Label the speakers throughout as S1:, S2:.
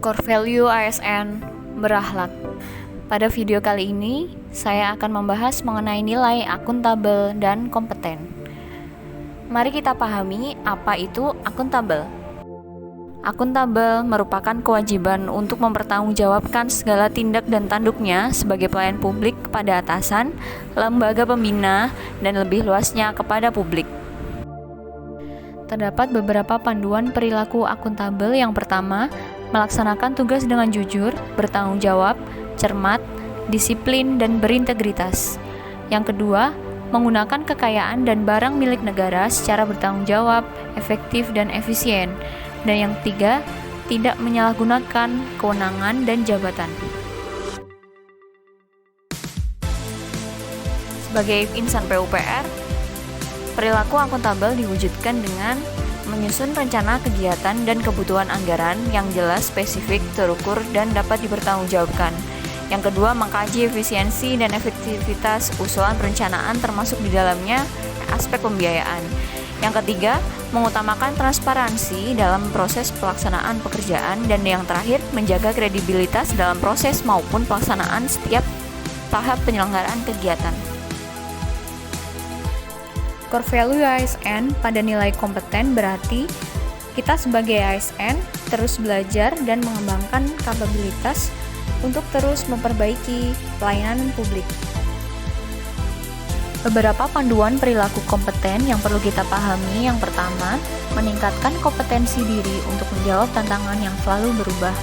S1: Core Value ASN berakhlak. Pada video kali ini, saya akan membahas mengenai nilai akuntabel dan kompeten. Mari kita pahami apa itu akuntabel. Akuntabel merupakan kewajiban untuk mempertanggungjawabkan segala tindak dan tanduknya sebagai pelayan publik kepada atasan, lembaga pembina, dan lebih luasnya kepada publik. Terdapat beberapa panduan perilaku akuntabel. Yang pertama, melaksanakan tugas dengan jujur, bertanggung jawab, cermat, disiplin, dan berintegritas. Yang kedua, menggunakan kekayaan dan barang milik negara secara bertanggung jawab, efektif, dan efisien. Dan yang ketiga, tidak menyalahgunakan kewenangan dan jabatan. Sebagai insan PUPR, perilaku akuntabel diwujudkan dengan menyusun rencana kegiatan dan kebutuhan anggaran yang jelas, spesifik, terukur, dan dapat dipertanggungjawabkan. Yang kedua, mengkaji efisiensi dan efektivitas usulan perencanaan termasuk di dalamnya aspek pembiayaan. Yang ketiga, mengutamakan transparansi dalam proses pelaksanaan pekerjaan. Dan yang terakhir, menjaga kredibilitas dalam proses maupun pelaksanaan setiap tahap penyelenggaraan kegiatan. Core value ASN pada nilai kompeten berarti kita sebagai ASN terus belajar dan mengembangkan kapabilitas untuk terus memperbaiki pelayanan publik. Beberapa panduan perilaku kompeten yang perlu kita pahami. Yang pertama, meningkatkan kompetensi diri untuk menjawab tantangan yang selalu berubah.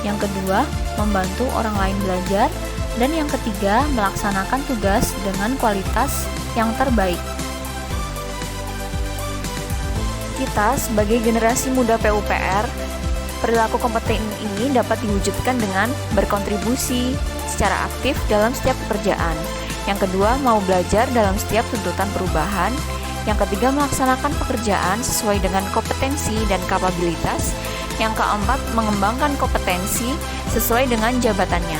S1: Yang kedua, membantu orang lain belajar. Dan yang ketiga, melaksanakan tugas dengan kualitas yang terbaik. Kita sebagai generasi muda PUPR, perilaku kompeten ini dapat diwujudkan dengan berkontribusi secara aktif dalam setiap pekerjaan. Yang kedua, mau belajar dalam setiap tuntutan perubahan. Yang ketiga, melaksanakan pekerjaan sesuai dengan kompetensi dan kapabilitas. Yang keempat, mengembangkan kompetensi sesuai dengan jabatannya.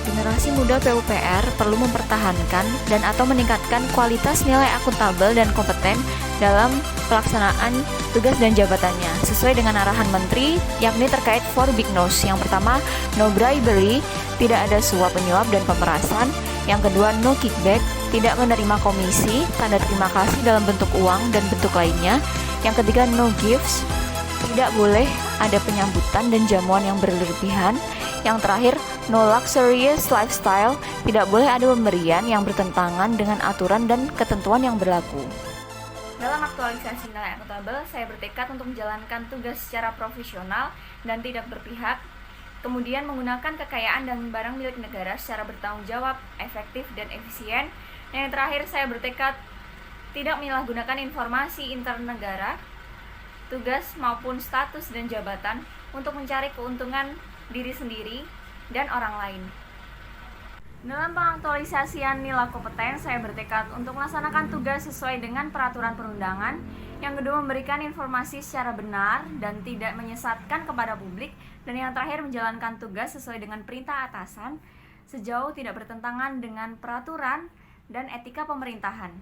S1: Generasi muda PUPR perlu mempertahankan dan atau meningkatkan kualitas nilai akuntabel dan kompeten dalam pelaksanaan tugas dan jabatannya sesuai dengan arahan Menteri, yakni terkait 4 big no's. Yang pertama, no bribery, tidak ada suap menyuap dan pemerasan. Yang kedua, no kickback, tidak menerima komisi, tanda terima kasih dalam bentuk uang dan bentuk lainnya. Yang ketiga, no gifts, tidak boleh ada penyambutan dan jamuan yang berlebihan. Yang terakhir, no luxurious lifestyle, tidak boleh ada pemberian yang bertentangan dengan aturan dan ketentuan yang berlaku. Dalam aktualisasi nilai akuntabel, saya bertekad untuk menjalankan tugas secara profesional dan tidak berpihak, kemudian menggunakan kekayaan dan barang milik negara secara bertanggung jawab, efektif, dan efisien. Dan yang terakhir, saya bertekad tidak menyalahgunakan informasi internegara, tugas maupun status dan jabatan untuk mencari keuntungan diri sendiri dan orang lain. Dalam pengaktualisasian nilai kompeten, saya bertekad untuk melaksanakan tugas sesuai dengan peraturan perundangan. Yang kedua, memberikan informasi secara benar dan tidak menyesatkan kepada publik. Dan yang terakhir, menjalankan tugas sesuai dengan perintah atasan sejauh tidak bertentangan dengan peraturan dan etika pemerintahan.